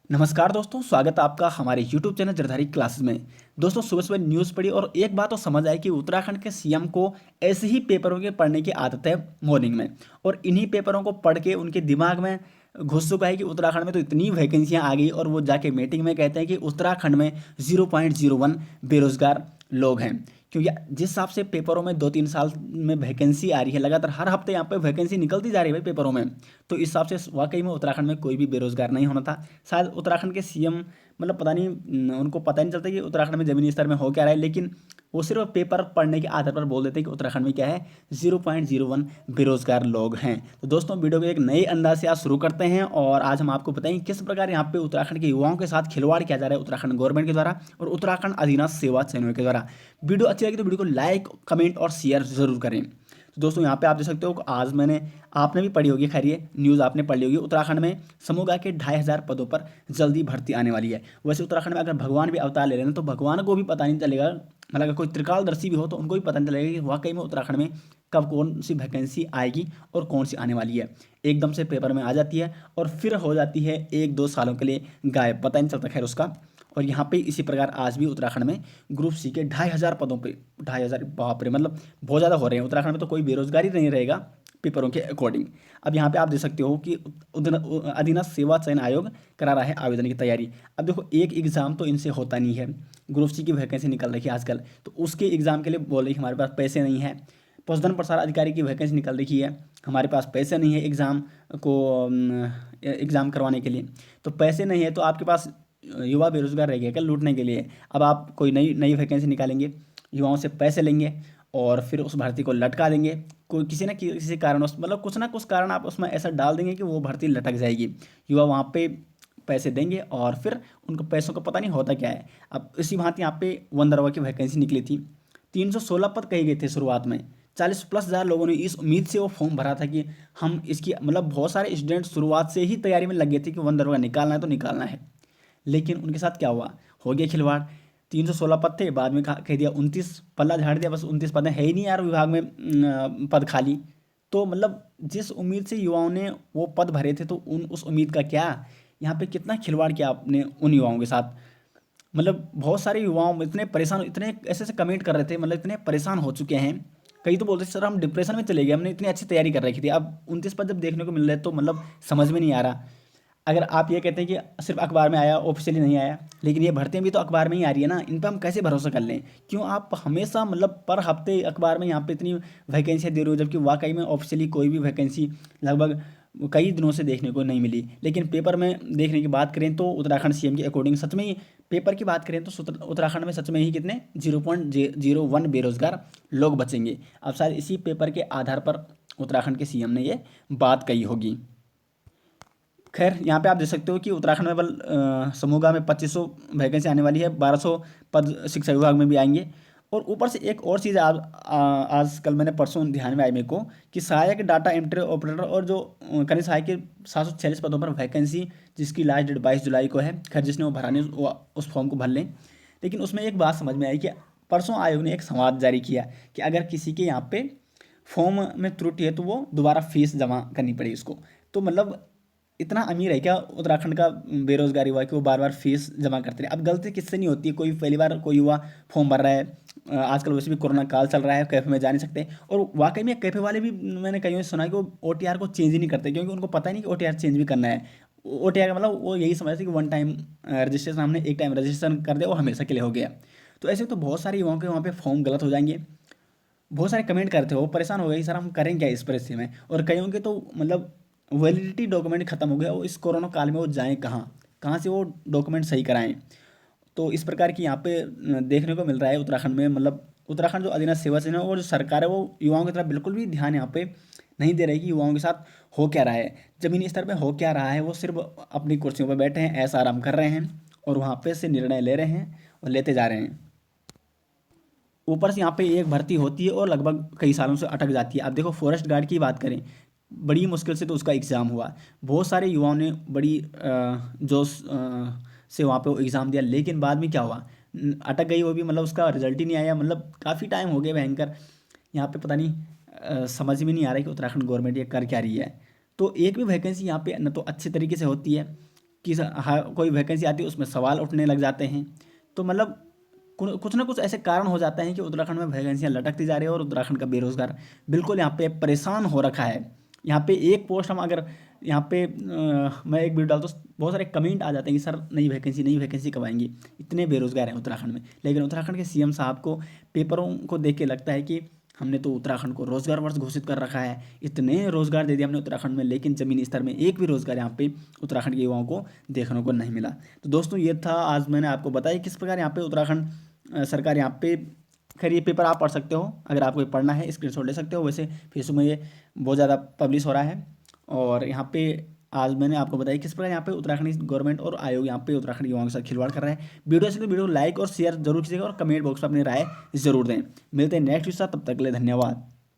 नमस्कार दोस्तों, स्वागत है आपका हमारे YouTube चैनल जरधारी क्लासेस में। दोस्तों सुबह सुबह न्यूज़ पढ़ी और एक बात तो समझ आई कि उत्तराखंड के सीएम को ऐसे ही पेपरों के पढ़ने की आदत है मॉर्निंग में। और इन्हीं पेपरों को पढ़ के उनके दिमाग में घुस चुका है कि उत्तराखंड में तो इतनी वैकेंसियां आ गई और वो जाके मीटिंग में कहते हैं कि उत्तराखंड में 0.01 बेरोजगार लोग हैं। क्योंकि जिस हिसाब से पेपरों में 2-3 साल में वैकेंसी आ रही है, लगातार हर हफ्ते यहाँ पे वैकेंसी निकलती जा रही है भाई पेपरों में। तो इस हिसाब से वाकई में उत्तराखंड में कोई भी बेरोजगार नहीं होना था। शायद उत्तराखंड के सीएम मतलब पता नहीं उनको पता नहीं चलता कि उत्तराखंड में ज़मीनी स्तर में हो क्या रहा है, लेकिन वो सिर्फ पेपर पढ़ने के आधार पर बोल देते हैं कि उत्तराखंड में क्या है, 0.01 बेरोजगार लोग हैं। तो दोस्तों वीडियो को एक नए अंदाज से आज शुरू करते हैं और आज हम आपको बताएंगे किस प्रकार यहाँ पे उत्तराखंड के युवाओं के साथ खिलवाड़ किया जा रहा है उत्तराखंड गवर्नमेंट के द्वारा और उत्तराखंड अधीनस्थ सेवा चैनल के द्वारा। वीडियो अच्छी लगी तो वीडियो को लाइक कमेंट और शेयर जरूर करें। तो दोस्तों यहाँ पे आप देख सकते हो आज आपने भी पढ़ी होगी, खैर ये न्यूज़ आपने पढ़ ली होगी। उत्तराखंड में समूह के 2500 पदों पर जल्दी भर्ती आने वाली है। वैसे उत्तराखंड में अगर भगवान भी अवतार ले रहे हैं तो भगवान को भी पता नहीं चलेगा, मतलब अगर कोई त्रिकालदर्शी भी हो तो उनको भी पता नहीं चलेगा कि वाकई में उत्तराखंड में कब कौन सी वैकेंसी आएगी और कौन सी आने वाली है। एकदम से पेपर में आ जाती है और फिर हो जाती है 1-2 सालों के लिए गायब, पता नहीं चलता खैर उसका। और यहाँ पे इसी प्रकार आज भी उत्तराखंड में ग्रुप सी के 2500 पदों पे 2500, बाप रे, मतलब बहुत ज़्यादा हो रहे हैं। उत्तराखंड में तो कोई बेरोजगारी नहीं रहेगा पेपरों के अकॉर्डिंग। अब यहाँ पे आप देख सकते हो कि अधीनस्थ सेवा चयन आयोग करा रहा है आवेदन की तैयारी। अब देखो एक एग्ज़ाम तो इनसे होता नहीं है। ग्रुप सी की वैकेंसी निकल रही है आजकल, तो उसके एग्ज़ाम के लिए बोल रही है हमारे पास पैसे नहीं है। पशुधन प्रसार अधिकारी की वैकेंसी निकल रही है, हमारे पास पैसे नहीं है एग्ज़ाम को एग्ज़ाम करवाने के लिए। तो पैसे नहीं है तो आपके पास युवा बेरोजगार रह गए क्या लूटने के लिए। अब आप कोई नई नई वैकेंसी निकालेंगे, युवाओं से पैसे लेंगे और फिर उस भर्ती को लटका देंगे। कोई किसी ना किसी कारण मतलब कुछ ना कुछ कारण आप उसमें ऐसा डाल देंगे कि वो भर्ती लटक जाएगी। युवा वहाँ पे पैसे देंगे और फिर उनको पैसों का पता नहीं होता क्या है। अब इसी भांति यहाँ पे वन दरवा की वैकेंसी निकली थी, 316 पद कहे गए थे शुरुआत में। 40+ हज़ार लोगों ने इस उम्मीद से वो फॉर्म भरा था कि हम इसकी मतलब बहुत सारे स्टूडेंट शुरुआत से ही तैयारी में लगे थे कि वन दरवा निकालना है तो निकालना है। लेकिन उनके साथ क्या हुआ, हो गया खिलवाड़। 316 पद थे, बाद में कह दिया 29, पल्ला झाड़ दिया, बस 29 पद है ही नहीं यार विभाग में पद खाली। तो मतलब जिस उम्मीद से युवाओं ने वो पद भरे थे तो उस उम्मीद का क्या। यहाँ पे कितना खिलवाड़ किया आपने उन युवाओं के साथ। मतलब बहुत सारे युवाओं इतने परेशान, इतने ऐसे ऐसे कमेंट कर रहे थे, मतलब इतने परेशान हो चुके हैं। कई तो बोलते थे सर हम डिप्रेशन में चले गए, हमने इतनी अच्छी तैयारी कर रखी थी, अब 29 पद जब देखने को मिल रहे तो मतलब समझ में नहीं आ रहा। अगर आप ये कहते हैं कि सिर्फ अखबार में आया, ऑफिशियली नहीं आया, लेकिन ये भर्तियाँ भी तो अखबार में ही आ रही है ना, इन पर हम कैसे भरोसा कर लें। क्यों आप हमेशा मतलब पर हफ्ते अखबार में यहाँ पे इतनी वैकेंसियाँ दे रहे हो जबकि वाकई में ऑफिशियली कोई भी वैकेंसी लगभग कई दिनों से देखने को नहीं मिली। लेकिन पेपर में देखने की बात करें तो उत्तराखंड सीएम के अकॉर्डिंग सच में ही पेपर की बात करें तो उत्तराखंड में सच में ही कितने 0.01 बेरोजगार लोग बचेंगे। अब शायद इसी पेपर के आधार पर उत्तराखंड के सीएम ने ये बात कही होगी। खैर यहाँ पे आप देख सकते हो कि उत्तराखंड में बल समूह में 2500 वैकेंसी आने वाली है, 1200 पद शिक्षा विभाग में भी आएंगे। और ऊपर से एक और चीज़ आजकल मैंने परसों ध्यान में आई मेरे को कि सहायक डाटा एंट्री ऑपरेटर और जो कनिष्ठ सहायक के 746 पदों पर वैकेंसी, जिसकी लास्ट डेट 22 जुलाई को है। खैर जिसने वो भराने वो उस फॉर्म को भर लें। लेकिन उसमें एक बात समझ में आई कि परसों आयोग ने एक संवाद जारी किया कि अगर किसी के यहाँ पे फॉर्म में त्रुटि है तो वो दोबारा फीस जमा करनी पड़ेगी उसको। तो मतलब इतना अमीर है क्या उत्तराखंड का बेरोजगारी हुआ कि वो बार बार फीस जमा करते रहे। अब गलती किससे नहीं होती है, कोई पहली बार कोई युवा फॉर्म भर रहा है, आजकल वैसे भी कोरोना काल चल रहा है, कैफे में जा नहीं सकते। और वाकई में कैफे वाले भी मैंने कहीं सुना है कि वो ओटीआर को चेंज ही नहीं करते क्योंकि उनको पता ही नहीं कि ओटीआर चेंज भी करना है। ओटीआर का मतलब वो यही समझते कि वन टाइम रजिस्ट्रेशन, हमने एक टाइम रजिस्ट्रेशन कर दिया वो हमेशा के लिए हो गया। तो ऐसे तो बहुत सारे युवाओं के वहाँ पे फॉर्म गलत हो जाएंगे। बहुत सारे कमेंट करते हो, परेशान हो गए कि सर हम करें क्या इस परिस्थिति में। और कईयों के तो मतलब वैलिडिटी डॉक्यूमेंट खत्म हो गया, वो इस कोरोना काल में वो जाएं कहाँ, कहाँ से वो डॉक्यूमेंट सही कराएं। तो इस प्रकार की यहाँ पे देखने को मिल रहा है उत्तराखंड में। मतलब उत्तराखंड जो अधीनस्थ सेवा से और जो सरकार है वो युवाओं की तरफ बिल्कुल भी ध्यान यहाँ पे नहीं दे रही कि युवाओं के साथ हो क्या रहा है, ज़मीनी स्तर पे हो क्या रहा है। वो सिर्फ अपनी कुर्सियों पर बैठे हैं, ऐसा आराम कर रहे हैं और वहाँ पे से निर्णय ले रहे हैं और लेते जा रहे हैं। ऊपर से यहाँ पे एक भर्ती होती है और लगभग कई सालों से अटक जाती है। अब देखो फॉरेस्ट गार्ड की बात करें, बड़ी मुश्किल से तो उसका एग्ज़ाम हुआ। बहुत सारे युवाओं ने बड़ी जोश से वहाँ पे वो एग्ज़ाम दिया, लेकिन बाद में क्या हुआ, अटक गई वो भी, मतलब उसका रिजल्ट ही नहीं आया। मतलब काफ़ी टाइम हो गया भयंकर। यहाँ पे पता नहीं समझ में नहीं आ रहा है कि उत्तराखंड गवर्नमेंट ये कर क्या रही है। तो एक भी वैकेंसी यहाँ पे न तो अच्छे तरीके से होती है, कि कोई वैकेंसी आती है उसमें सवाल उठने लग जाते हैं। तो मतलब कुछ ना कुछ ऐसे कारण हो जाते हैं कि उत्तराखंड में वैकेंसियाँ लटकती जा रही है और उत्तराखंड का बेरोजगार बिल्कुल यहाँ पे परेशान हो रखा है। यहाँ पे एक पोस्ट हम अगर यहाँ पे मैं एक वीडियो डालता हूँ, बहुत सारे कमेंट आ जाते हैं कि सर नई वैकेंसी कब आएंगी, इतने बेरोजगार हैं उत्तराखंड में। लेकिन उत्तराखंड के सीएम साहब को पेपरों को देख के लगता है कि हमने तो उत्तराखंड को रोजगार वर्ष घोषित कर रखा है, इतने रोजगार दे दिया हमने उत्तराखंड में, लेकिन जमीनी स्तर में एक भी रोजगार यहाँ पे उत्तराखंड के युवाओं को देखने को नहीं मिला। तो दोस्तों ये था आज मैंने आपको बताया किस प्रकार यहाँ पे उत्तराखंड सरकार यहाँ पे। खैर ये पेपर आप पढ़ सकते हो, अगर आपको ये पढ़ना है स्क्रीनशॉट ले सकते हो। वैसे फेसबुक में ये बहुत ज़्यादा पब्लिश हो रहा है। और यहाँ पे आज मैंने आपको बताया किस प्रकार यहाँ पे उत्तराखंड गवर्नमेंट और आयोग यहाँ पे उत्तराखंड युवाओं के साथ खिलवाड़ कर रहा है। वीडियो अच्छी तो वीडियो को लाइक और शेयर जरूर कीजिएगा और कमेंट बॉक्स में अपनी राय जरूर दें। मिलते हैं नेक्स्ट वीडियो के साथ, तब तक के लिए धन्यवाद।